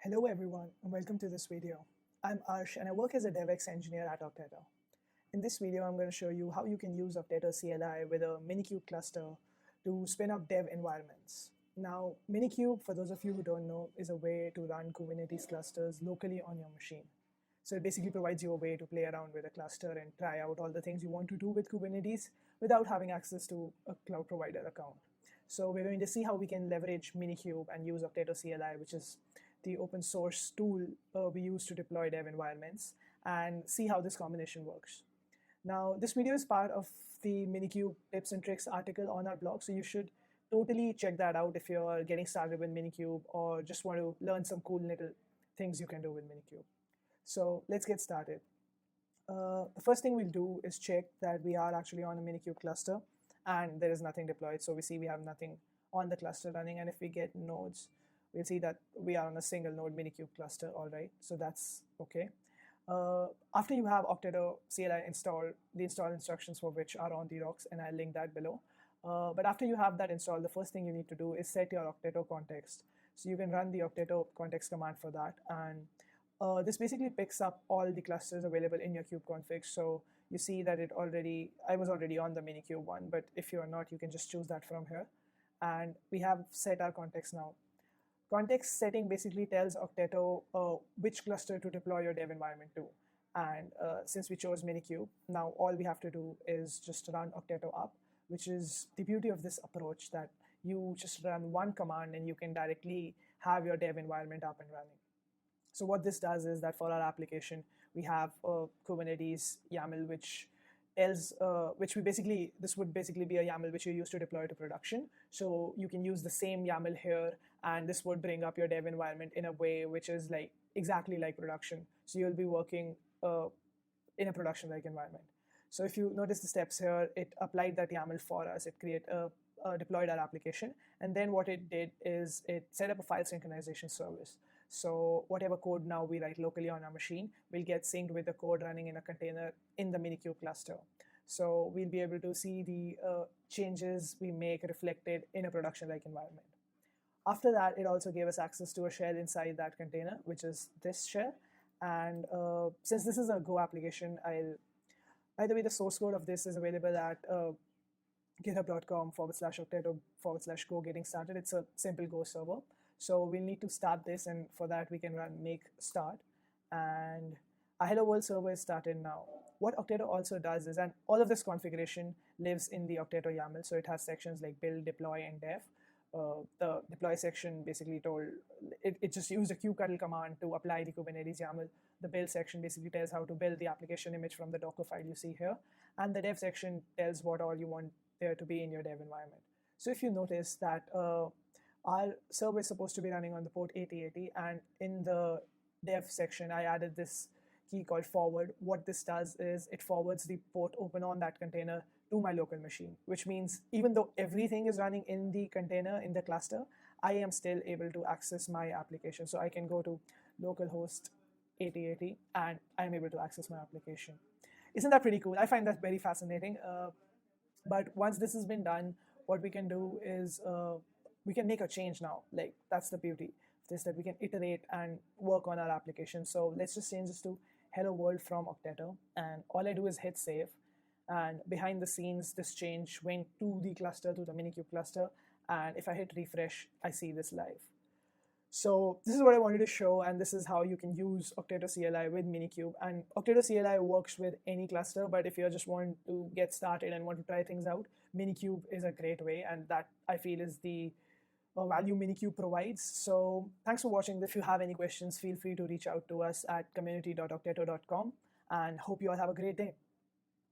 Hello everyone and welcome to this video. I'm Arsh and I work as a DevX engineer at Okteto. In this video I'm going to show you how you can use Okteto CLI with a minikube cluster to spin up dev environments. Now minikube, for those of you who don't know, is a way to run Kubernetes clusters locally on your machine. So it basically provides you a way to play around with a cluster and try out all the things you want to do with Kubernetes without having access to a cloud provider account. So we're going to see how we can leverage minikube and use Okteto CLI, which is the open source tool we use to deploy dev environments, and see how this combination works. Now, this video is part of the minikube tips and tricks article on our blog, so you should totally check that out if you're getting started with minikube or just want to learn some cool little things you can do with minikube. So let's get started. The first thing we'll do is check that we are actually on a minikube cluster and there is nothing deployed. So we see we have nothing on the cluster running, and if we get nodes, we'll see that we are on a single node minikube cluster. All right, so that's okay. After you have Okteto CLI installed, the install instructions for which are on the docs, and I'll link that below. But after you have that installed, the first thing you need to do is set your Okteto context. So you can run the Okteto context command for that, and this basically picks up all the clusters available in your kube config. So you see that I was already on the minikube one, but if you're not, you can just choose that from here. And we have set our context now. Context setting basically tells Okteto which cluster to deploy your dev environment to. And since we chose minikube, now all we have to do is just run Okteto up, which is the beauty of this approach, that you just run one command and you can directly have your dev environment up and running. So what this does is that for our application, we have a Kubernetes YAML which tells, this would basically be a YAML which you use to deploy to production. So you can use the same YAML here, and this would bring up your dev environment in a way which is like exactly like production. So you'll be working in a production-like environment. So if you notice the steps here, it applied that YAML for us. It deployed our application, and then what it did is it set up a file synchronization service. So whatever code now we write locally on our machine will get synced with the code running in a container in the minikube cluster. So we'll be able to see the changes we make reflected in a production-like environment. After that, it also gave us access to a shell inside that container, which is this shell. And since this is a Go application, by the way, the source code of this is available at github.com/okteto/go getting started. It's a simple Go server. So we'll need to start this, and for that we can run make start, and our hello world server is started now. What Okteto also does is, and all of this configuration lives in the Okteto YAML, so it has sections like build, deploy, and dev. The deploy section basically it just used a kubectl command to apply the Kubernetes YAML. The build section basically tells how to build the application image from the Docker file you see here, and the dev section tells what all you want there to be in your dev environment. So if you notice that our server is supposed to be running on the port 8080, and in the dev section I added this key called forward. What this does is it forwards the port open on that container to my local machine, which means even though everything is running in the container, in the cluster, I am still able to access my application. So I can go to localhost 8080 and I'm able to access my application. Isn't that pretty cool? I find that very fascinating. But once this has been done, what we can do is we can make a change now. Like, that's the beauty of this, that we can iterate and work on our application. So let's just change this to hello world from Okteto, and all I do is hit save, and behind the scenes this change went to the cluster, to the minikube cluster, and if I hit refresh, I see this live. So this is what I wanted to show, and this is how you can use Okteto CLI with minikube. And Okteto CLI works with any cluster, but if you just want to get started and want to try things out, minikube is a great way, and that I feel is the value minikube provides. So thanks for watching. If you have any questions, feel free to reach out to us at community.okteto.com, and hope you all have a great day.